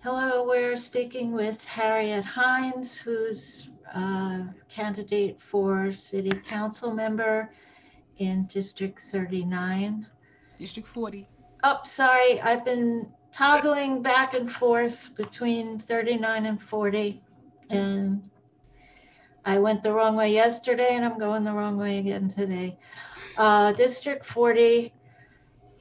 Hello, we're speaking with Harriet Hines, who's a candidate for City Council member in District 39. District 40. Oh, sorry, I've been toggling back and forth between 39 and 40, Yes. and I went the wrong way yesterday, and I'm going the wrong way again today. District 40,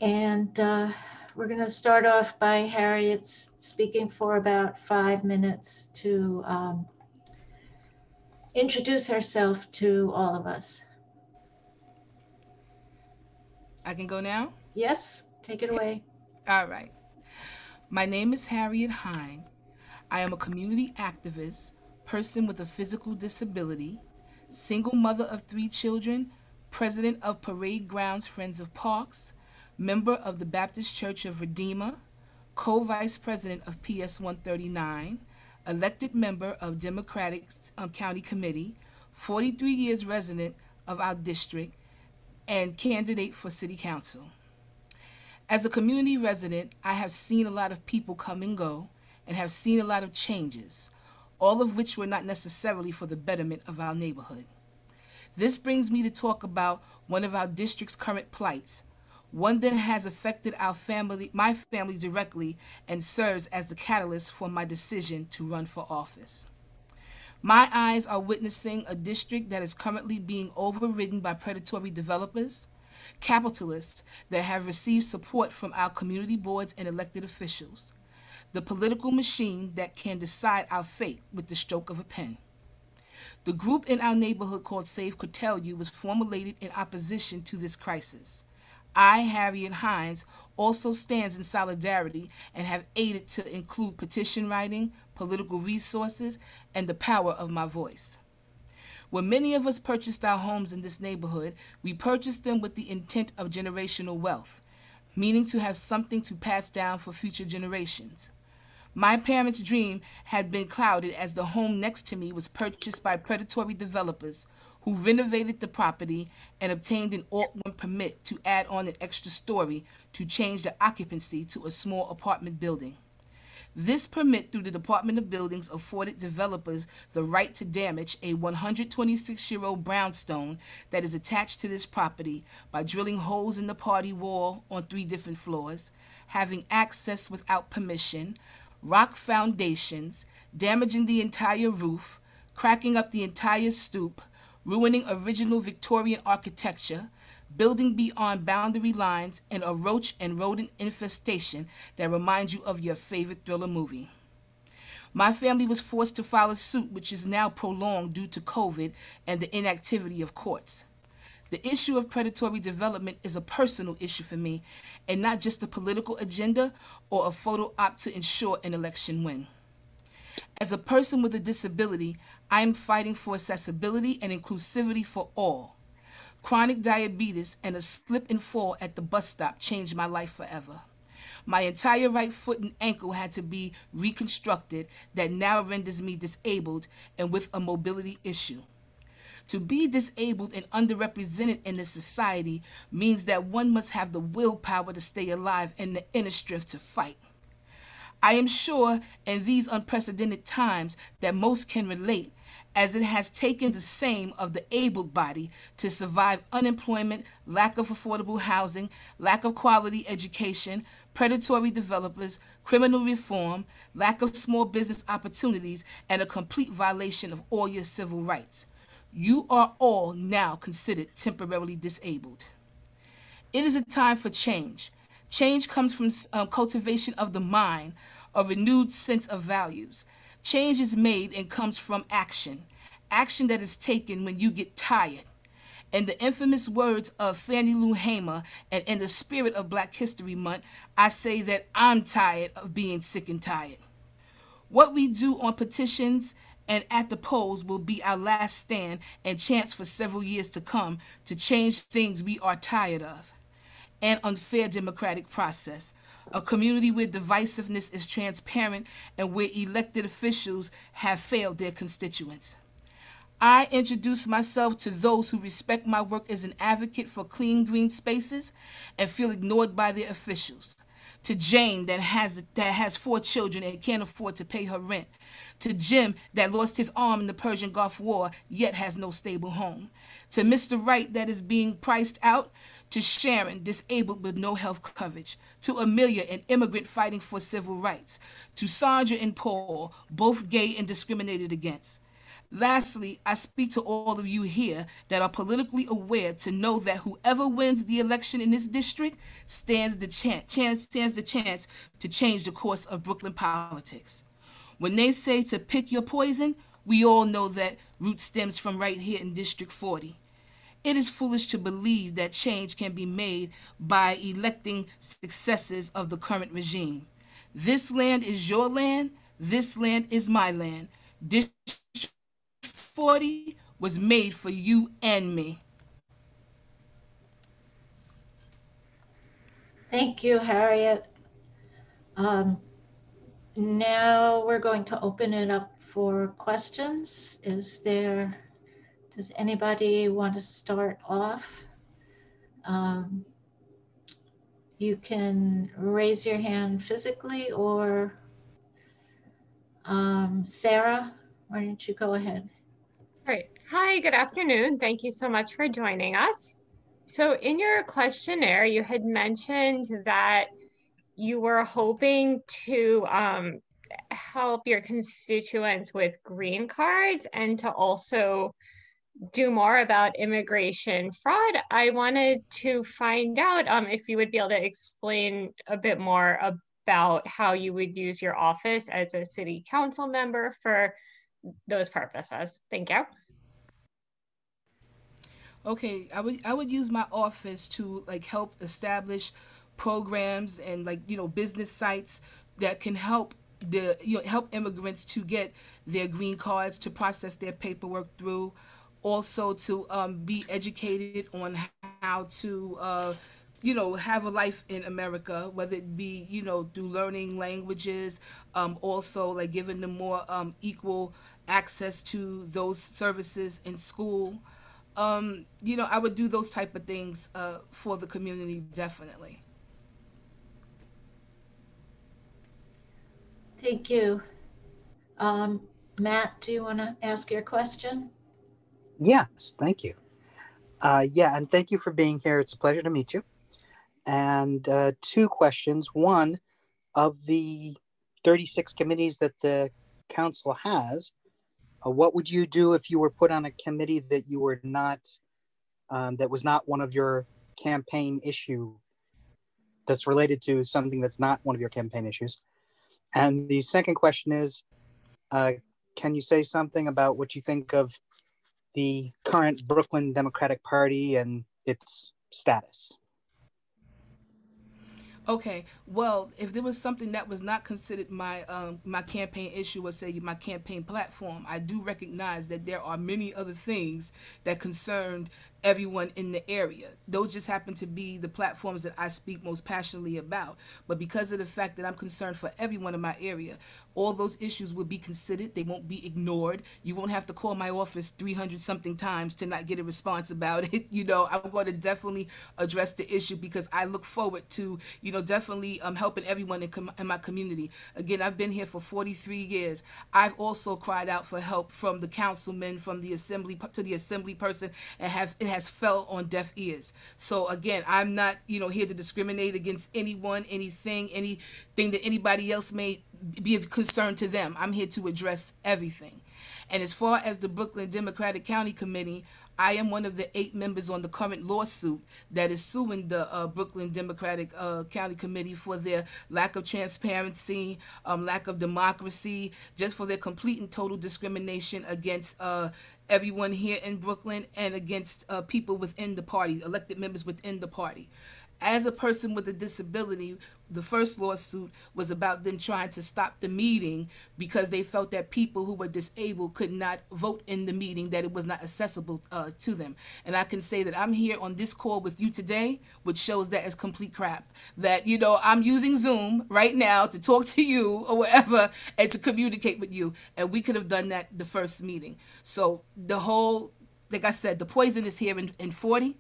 and we're going to start off by Harriet speaking for about 5 minutes to introduce herself to all of us. I can go now? Yes, take it away. All right. My name is Harriet Hines. I am a community activist, person with a physical disability, single mother of 3 children, president of Parade Grounds Friends of Parks, member of the Baptist Church of Redeemer, co-vice president of PS 139, elected member of Democratic County Committee, 43 years resident of our district, and candidate for City Council. As a community resident, I have seen a lot of people come and go and have seen a lot of changes, all of which were not necessarily for the betterment of our neighborhood. This brings me to talk about one of our district's current plights, one that has affected my family directly and serves as the catalyst for my decision to run for office. My eyes are witnessing a district that is currently being overridden by predatory developers, capitalists that have received support from our community boards and elected officials, the political machine that can decide our fate with the stroke of a pen. The group in our neighborhood called Save Could Tell You was formulated in opposition to this crisis. I, Harriet Hines, also stands in solidarity and have aided to include petition writing, political resources, and the power of my voice. When many of us purchased our homes in this neighborhood, we purchased them with the intent of generational wealth, meaning to have something to pass down for future generations. My parents' dream had been clouded as the home next to me was purchased by predatory developers who renovated the property and obtained an Alt 1 permit to add on an extra story to change the occupancy to a small apartment building. This permit through the Department of Buildings afforded developers the right to damage a 126-year-old brownstone that is attached to this property by drilling holes in the party wall on 3 different floors, having access without permission, rock foundations, damaging the entire roof, cracking up the entire stoop, ruining original Victorian architecture, building beyond boundary lines, and a roach and rodent infestation that reminds you of your favorite thriller movie. My family was forced to file a suit which is now prolonged due to COVID and the inactivity of courts. The issue of predatory development is a personal issue for me and not just a political agenda or a photo op to ensure an election win. As a person with a disability, I am fighting for accessibility and inclusivity for all. Chronic diabetes and a slip and fall at the bus stop changed my life forever. My entire right foot and ankle had to be reconstructed that now renders me disabled and with a mobility issue. To be disabled and underrepresented in this society means that one must have the willpower to stay alive and the inner strength to fight. I am sure in these unprecedented times that most can relate, as it has taken the same of the able body to survive unemployment, lack of affordable housing, lack of quality education, predatory developers, criminal reform, lack of small business opportunities, and a complete violation of all your civil rights. You are all now considered temporarily disabled. It is a time for change. Change comes from cultivation of the mind, a renewed sense of values. Change is made and comes from action. Action that is taken when you get tired. In the infamous words of Fannie Lou Hamer and in the spirit of Black History Month, I say that I'm tired of being sick and tired. What we do on petitions and at the polls will be our last stand and chance for several years to come to change things we are tired of. An unfair democratic process, a community where divisiveness is transparent and where elected officials have failed their constituents. I introduce myself to those who respect my work as an advocate for clean green spaces and feel ignored by their officials. to Jane that has 4 children and can't afford to pay her rent, to Jim that lost his arm in the Persian Gulf War yet has no stable home, to Mr. Wright that is being priced out, to Sharon, disabled with no health coverage, to Amelia, an immigrant fighting for civil rights, to Sandra and Paul, both gay and discriminated against. Lastly, I speak to all of you here that are politically aware to know that whoever wins the election in this district stands the chance to change the course of Brooklyn politics. When they say to pick your poison, we all know that root stems from right here in District 40. It is foolish to believe that change can be made by electing successors of the current regime. This land is your land. This land is my land. District 40 was made for you and me. Thank you, Harriet. Um, Now we're going to open it up for questions. Does anybody want to start off? Um, you can raise your hand physically, or Sarah, why don't you go ahead? All right. Hi, good afternoon. Thank you so much for joining us. So in your questionnaire, you had mentioned that you were hoping to help your constituents with green cards and to also do more about immigration fraud. I wanted to find out if you would be able to explain a bit more about how you would use your office as a city council member for those purposes. Thank you. Okay, I would use my office to like help establish programs and like business sites that can help help immigrants to get their green cards, to process their paperwork through, also to be educated on how to have a life in America, whether it be, through learning languages, also like giving them more equal access to those services in school. I would do those type of things for the community, definitely. Thank you. Um, Matt, do you want to ask your question? Yes, thank you. Yeah, and thank you for being here. It's a pleasure to meet you. And two questions. One, of the 36 committees that the council has, what would you do if you were put on a committee that you were not, that was not one of your campaign issue, that's related to something that's not one of your campaign issues? And the second question is, uh, can you say something about what you think of the current Brooklyn Democratic Party and its status? Okay, well, if there was something that was not considered my campaign issue, or say my campaign platform, I do recognize that there are many other things that concerned everyone in the area. Those just happen to be the platforms that I speak most passionately about. But because of the fact that I'm concerned for everyone in my area, all those issues will be considered. They won't be ignored. You won't have to call my office 300 something times to not get a response about it. I'm going to definitely address the issue because I look forward to, definitely helping everyone in my community. Again, I've been here for 43 years. I've also cried out for help from the councilman, from the assembly to the assembly person, and it has fell on deaf ears. So again, I'm not, here to discriminate against anyone, anything that anybody else may be of concern to them. I'm here to address everything. And as far as the Brooklyn Democratic County Committee, I am one of the 8 members on the current lawsuit that is suing the Brooklyn Democratic County Committee for their lack of transparency, lack of democracy, just for their complete and total discrimination against everyone here in Brooklyn and against people within the party, elected members within the party. As a person with a disability, the first lawsuit was about them trying to stop the meeting because they felt that people who were disabled could not vote in the meeting, that it was not accessible to them. And I can say that I'm here on this call with you today, which shows that it's complete crap. That, I'm using Zoom right now to talk to you or whatever and to communicate with you. And we could have done that the first meeting. So like I said, the poison is here in 40.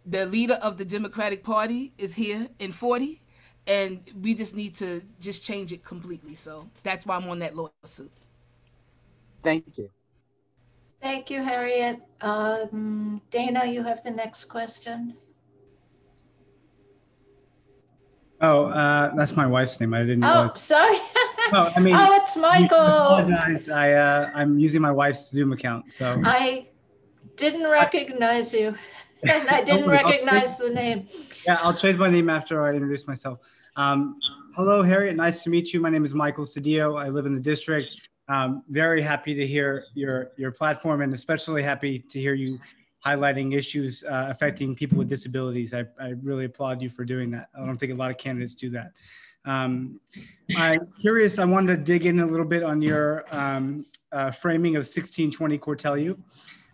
The leader of the Democratic Party is here in 40. and we just need to just change it completely. So that's why I'm on that lawsuit. Thank you. Thank you, Harriet. Dana, you have the next question. Oh, that's my wife's name. I didn't realize. Oh, sorry. No, I mean, Oh, it's I Michael. apologize. I'm using my wife's Zoom account, so I didn't recognize you, and I don't didn't worry. recognize the name. Yeah, I'll change my name after I introduce myself. Hello, Harriet. Nice to meet you. My name is Michael Cedillo. I live in the district. Very happy to hear your platform, and especially happy to hear you highlighting issues affecting people with disabilities. I really applaud you for doing that. I don't think a lot of candidates do that. I'm curious. I wanted to dig in a little bit on your framing of 1620 Cortelyou.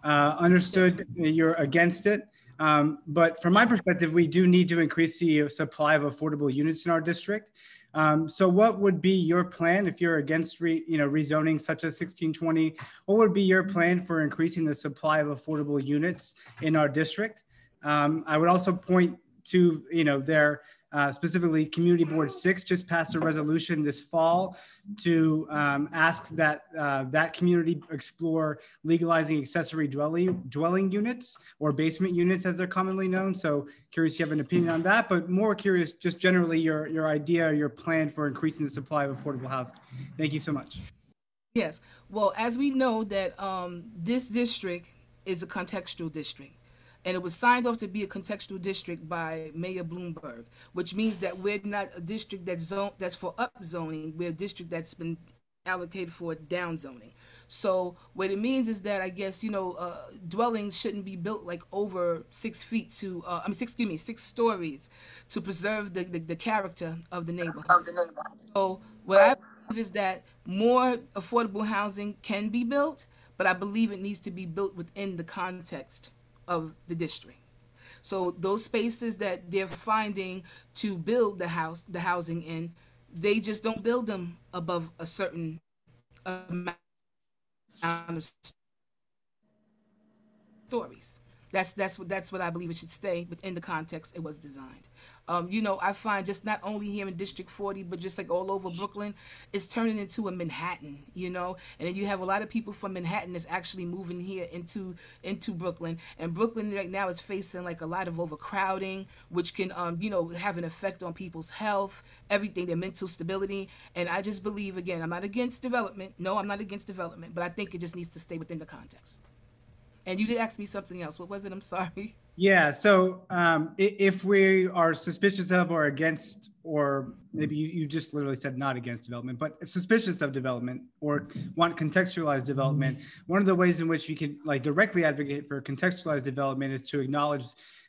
Understood you're against it. But from my perspective, we do need to increase the supply of affordable units in our district. So what would be your plan if you're against rezoning such as 1620? What would be your plan for increasing the supply of affordable units in our district? I would also point to, their specifically Community Board 6 just passed a resolution this fall to ask that that community explore legalizing accessory dwelling units, or basement units as they're commonly known. So curious if you have an opinion on that, but more curious just generally your idea, your plan for increasing the supply of affordable housing. Thank you so much. Yes. Well, as we know that this district is a contextual district, and it was signed off to be a contextual district by Mayor Bloomberg, which means that we're not a district that's for up zoning. We're a district that's been allocated for down zoning. So what it means is that I guess dwellings shouldn't be built like over 6 feet to excuse me 6 stories to preserve the character of the neighborhood. So what I believe is that more affordable housing can be built, but I believe it needs to be built within the context of the district. So those spaces that they're finding to build the housing in, they just don't build them above a certain amount of stories. That's what I believe it should stay within the context it was designed. I find just not only here in District 40, but just like all over Brooklyn, it's turning into a Manhattan. And then you have a lot of people from Manhattan that's actually moving here into Brooklyn, and Brooklyn right now is facing like a lot of overcrowding, which can have an effect on people's health, everything, their mental stability. And I just believe, again, I'm not against development. No, I'm not against development, but I think it just needs to stay within the context. And you did ask me something else. What was it? I'm sorry. Yeah. So if we are suspicious of or against, or maybe you just literally said not against development, but if suspicious of development or want contextualized development, one of the ways in which you can directly advocate for contextualized development is to acknowledge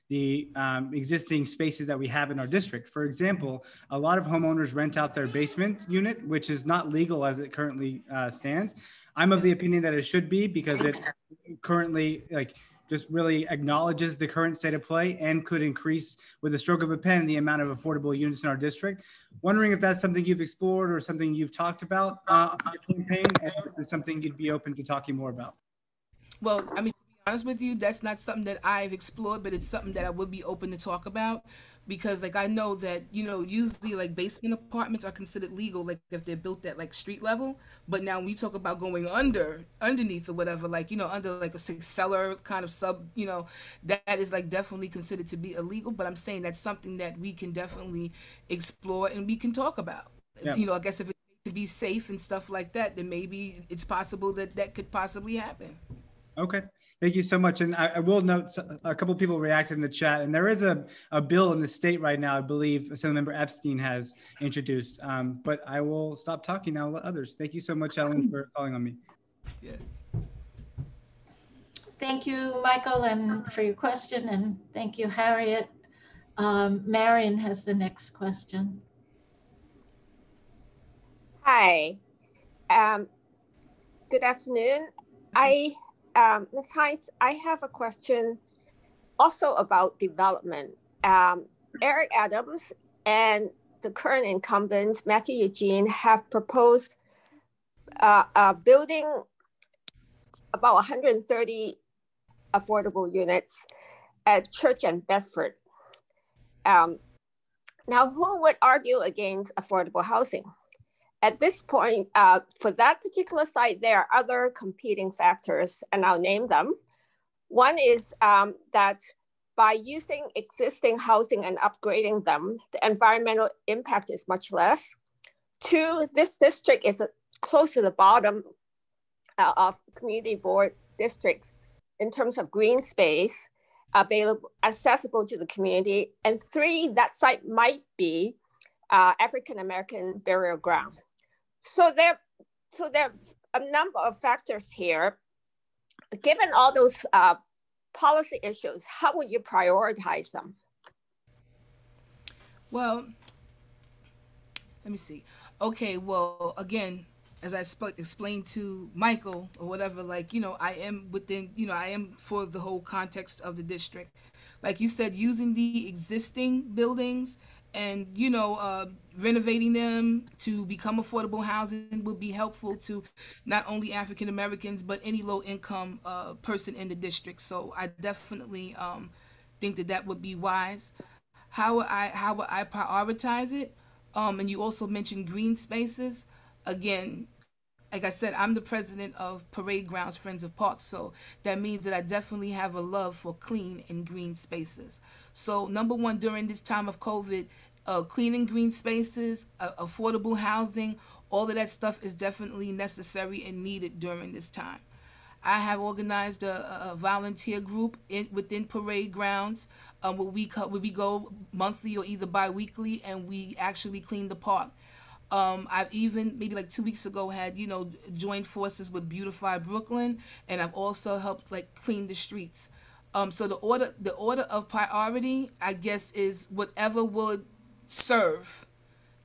the existing spaces that we have in our district. For example, a lot of homeowners rent out their basement unit, which is not legal as it currently stands. I'm of the opinion that it should be, because it currently just really acknowledges the current state of play and could increase with a stroke of a pen the amount of affordable units in our district. Wondering if that's something you've explored or something you've talked about on your campaign, and if it's something you'd be open to talking more about. Well, I mean, to be honest with you, that's not something that I've explored, but it's something that I would be open to talk about, because I know that, usually basement apartments are considered legal, if they're built at street level. But now when we talk about going underneath or whatever, under a six cellar kind of sub, that is definitely considered to be illegal. But I'm saying that's something that we can definitely explore and we can talk about. Yeah. I guess if it's to be safe and stuff like that, then maybe it's possible that could possibly happen. Okay. Thank you so much. And I will note a couple of people reacted in the chat, and there is a bill in the state right now, I believe Assemblymember Epstein has introduced. But I will stop talking now. Let others. Thank you so much, Ellen, for calling on me. Yes. Thank you, Michael, and for your question, and thank you, Harriet. Marion has the next question. Hi. Good afternoon. Ms. Hines, I have a question also about development. Eric Adams and the current incumbent, Matthew Eugene, have proposed building about 130 affordable units at Church and Bedford. Now, who would argue against affordable housing? At this point, for that particular site, there are other competing factors, and I'll name them. One is that by using existing housing and upgrading them, the environmental impact is much less. Two, this district is close to the bottom of community board districts in terms of green space available, accessible to the community. And three, that site might be African American burial ground. So there are a number of factors here. Given all those policy issues, how would you prioritize them? Well, let me see. Okay, well, again, as I explained to Michael or whatever, like, I am within, I am for the whole context of the district. Like you said, using the existing buildings and, renovating them to become affordable housing will be helpful to not only African Americans, but any low income person in the district. So I definitely think that that would be wise. How would I prioritize it? And you also mentioned green spaces. Again, like I said, I'm the president of Parade Grounds Friends of Parks, so that means that I definitely have a love for clean and green spaces. So number one, during this time of COVID, clean and green spaces, affordable housing, all of that stuff is definitely necessary and needed during this time. I have organized a volunteer group within Parade Grounds where we go monthly or either bi-weekly, and we actually clean the park. I've even maybe like 2 weeks ago had joined forces with Beautify Brooklyn, and I've also helped like clean the streets. So the order of priority, I guess, is whatever would serve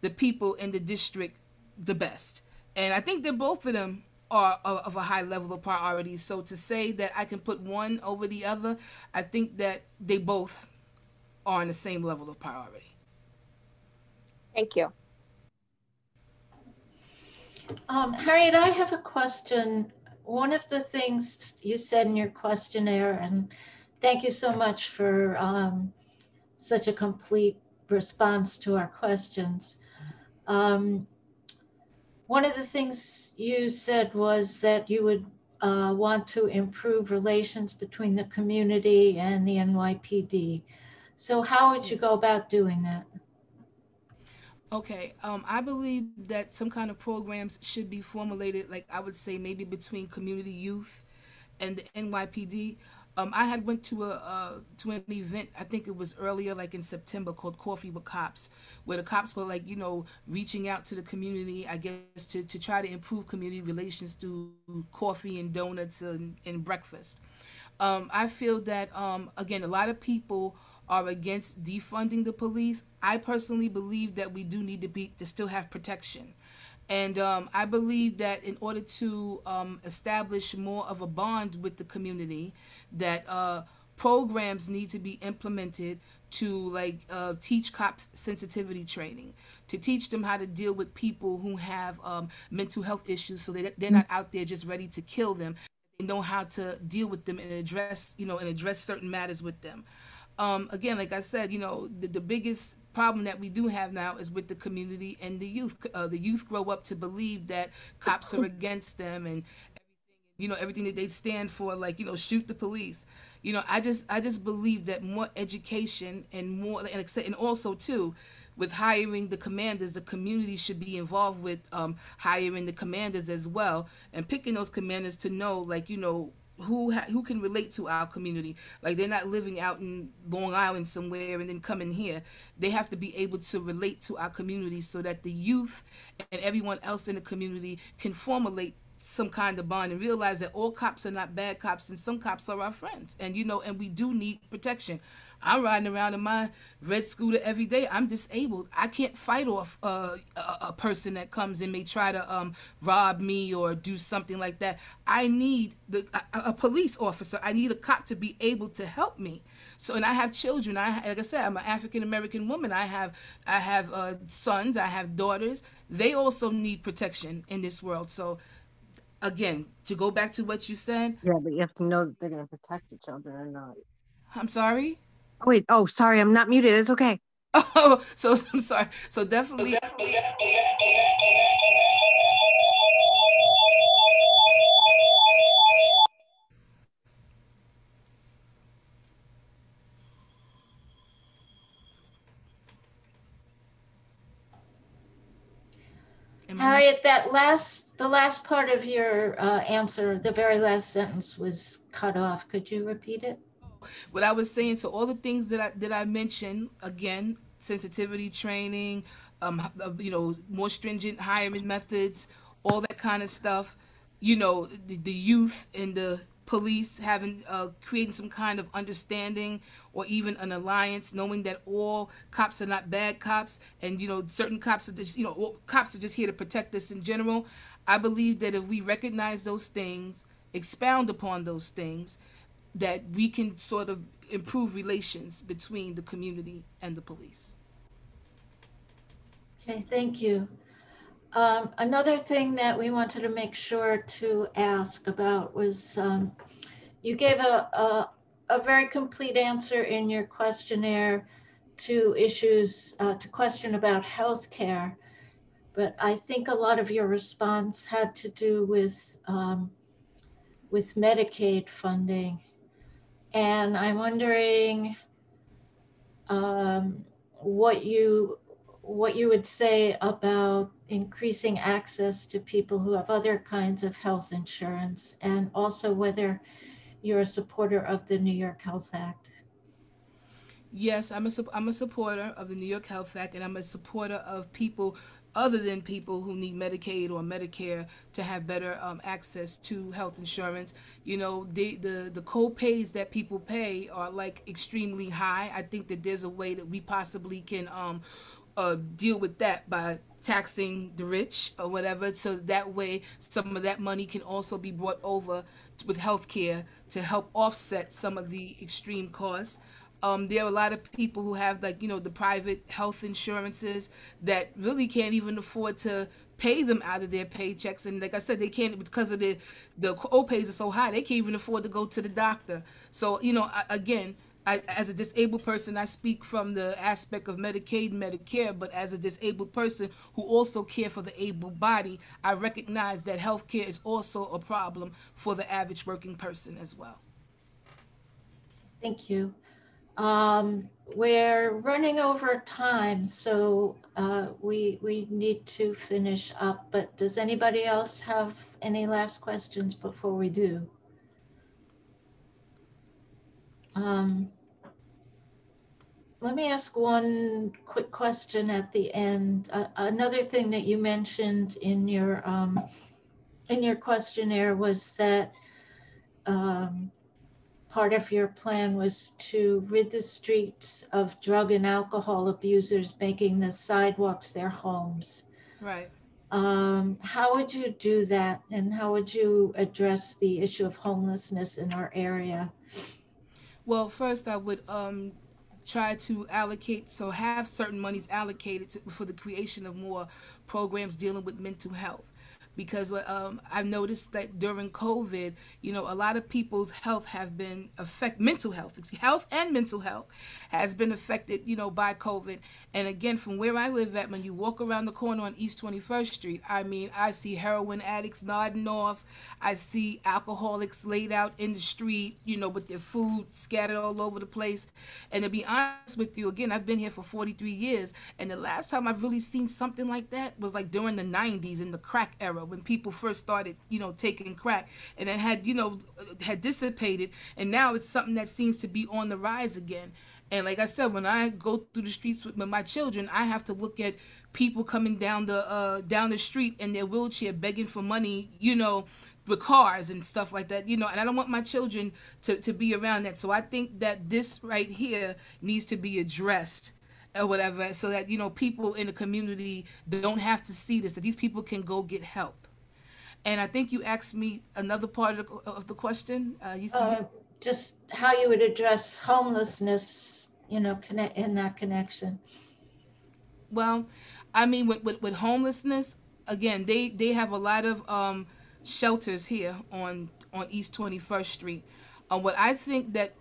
the people in the district the best. And I think that both of them are of a high level of priority. So to say that I can put one over the other, I think that they both are on the same level of priority. Thank you. Harriet, I have a question. One of the things you said in your questionnaire, and thank you so much for such a complete response to our questions. Um, One of the things you said was that you would want to improve relations between the community and the NYPD. So how would you go Yes. about doing that? Okay, I believe that some kind of programs should be formulated, like I would say maybe between community youth and the NYPD. I had went to an event, I think it was earlier, like in September, called Coffee with Cops, where the cops were like, reaching out to the community, I guess, to try to improve community relations through coffee and donuts and breakfast. I feel that again, a lot of people are against defunding the police. I personally believe that we do need to still have protection. And I believe that in order to establish more of a bond with the community, that programs need to be implemented to like teach cops sensitivity training, to teach them how to deal with people who have mental health issues, so they're not out there just ready to kill them. They know how to deal with them and address certain matters with them. Again, like I said, the biggest problem that we do have now is with the community and the youth. The youth grow up to believe that cops are against them, and everything that they stand for, like shoot the police. I just believe that more education and more, and also too, with hiring the commanders, the community should be involved with hiring the commanders as well, and picking those commanders to know, like, who can relate to our community. Like, they're not living out in Long Island somewhere and then coming here. They have to be able to relate to our community so that the youth and everyone else in the community can formulate some kind of bond and realize that all cops are not bad cops, and some cops are our friends, and we do need protection. I'm riding around in my red scooter every day. I'm disabled. I can't fight off a person that comes and may try to rob me or do something like that. I need a police officer. I need a cop to be able to help me. So, and I have children. Like I said, I'm an African American woman. I have sons. I have daughters. They also need protection in this world. So, again, to go back to what you said, Yeah, but you have to know that they're going to protect each other or not. I'm sorry. Oh, wait. Oh, sorry. I'm not muted. It's okay. Oh, so I'm sorry. So definitely. Am I not? Harriet, the last part of your answer, the very last sentence was cut off. Could you repeat it? What I was saying, so all the things that I mentioned again, sensitivity training, more stringent hiring methods, all that kind of stuff. The youth and the police having creating some kind of understanding or even an alliance, knowing that all cops are not bad cops, and certain cops are just all cops are just here to protect us in general. I believe that if we recognize those things, expound upon those things, that we can sort of improve relations between the community and the police. Okay, thank you. Another thing that we wanted to make sure to ask about was you gave a very complete answer in your questionnaire to issues, to question about healthcare, but I think a lot of your response had to do with Medicaid funding. And I'm wondering um, what you would say about increasing access to people who have other kinds of health insurance, and also whether you're a supporter of the New York Health Act. Yes, I'm a supporter of the New York Health Act, and I'm a supporter of people other than people who need Medicaid or Medicare to have better access to health insurance. The co-pays that people pay are like extremely high. I think that there's a way that we possibly can deal with that by taxing the rich or whatever, so that way some of that money can also be brought over with healthcare to help offset some of the extreme costs. There are a lot of people who have, like, the private health insurances that really can't even afford to pay them out of their paychecks, and like I said, they can't, because of the co-pays are so high, they can't even afford to go to the doctor. So again, as a disabled person, I speak from the aspect of Medicaid and Medicare, but as a disabled person who also care for the able body, I recognize that healthcare is also a problem for the average working person as well. Thank you. We're running over time, so we need to finish up. But does anybody else have any last questions before we do? Um, Let me ask one quick question at the end. Another thing that you mentioned in your questionnaire was that um, part of your plan was to rid the streets of drug and alcohol abusers, making the sidewalks their homes. Right. How would you do that, and how would you address the issue of homelessness in our area? Well, first I would try to allocate, so have certain monies allocated for the creation of more programs dealing with mental health, because I've noticed that during COVID, a lot of people's health have been mental health and mental health has been affected, by COVID. And again, from where I live at, when you walk around the corner on East 21st Street, I mean, I see heroin addicts nodding off. I see alcoholics laid out in the street, with their food scattered all over the place. And to be honest with you, again, I've been here for 43 years, and the last time I've really seen something like that was like during the 90s, in the crack era, when people first started, taking crack, and it had dissipated, and now it's something that seems to be on the rise again. And like I said, when I go through the streets with my children, I have to look at people coming down the street in their wheelchair begging for money, with cars and stuff like that, and I don't want my children to be around that. So I think that this right here needs to be addressed or whatever, so that people in the community don't have to see this, that these people can go get help. And I think you asked me another part of the question. Uh, just how you would address homelessness, connect in that connection. Well, I mean, with homelessness, again, they have a lot of shelters here on East 21st Street. What I think that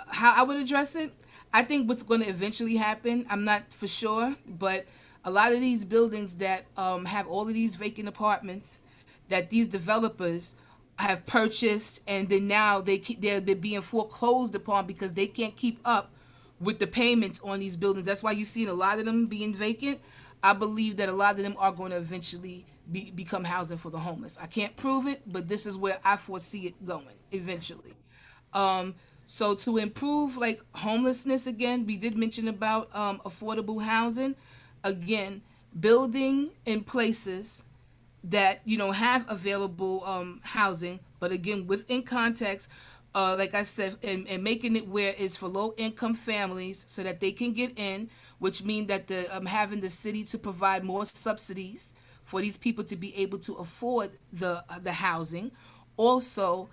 how I would address it, I think what's going to eventually happen, I'm not for sure, but a lot of these buildings that have all of these vacant apartments that these developers have purchased, and then now they're being foreclosed upon because they can't keep up with the payments on these buildings. That's why you're seeing a lot of them being vacant. I believe that a lot of them are going to eventually become housing for the homeless. I can't prove it, but this is where I foresee it going eventually. Um, so to improve like homelessness again, we did mention about affordable housing. Again, building in places that have available housing, but again within context, like I said, and making it where it's for low income families so that they can get in, which mean that the having the city to provide more subsidies for these people to be able to afford the housing. Also,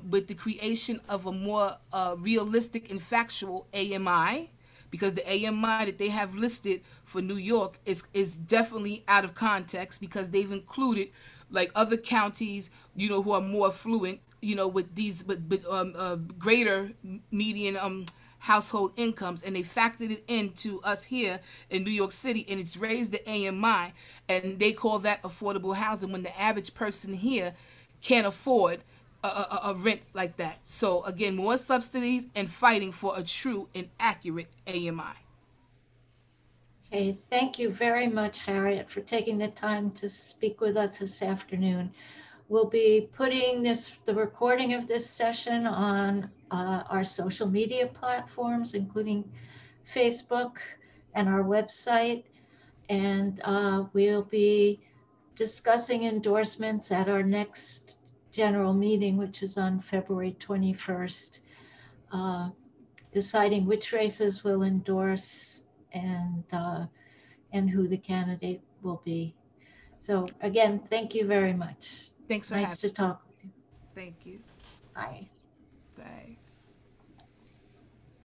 with the creation of a more realistic and factual AMI, because the AMI that they have listed for New York is definitely out of context, because they've included like other counties, who are more affluent, with these greater median household incomes, and they factored it into us here in New York City, and it's raised the AMI, and they call that affordable housing when the average person here can't afford a rent like that. So again, more subsidies and fighting for a true and accurate AMI. Okay, thank you very much, Harriet, for taking the time to speak with us this afternoon. We'll be putting the recording of this session on our social media platforms, including Facebook and our website. And we'll be discussing endorsements at our next general meeting, which is on February 21st, deciding which races will endorse and who the candidate will be. So again, thank you very much. Thanks for Nice having to me. talk with you. Thank you. Bye.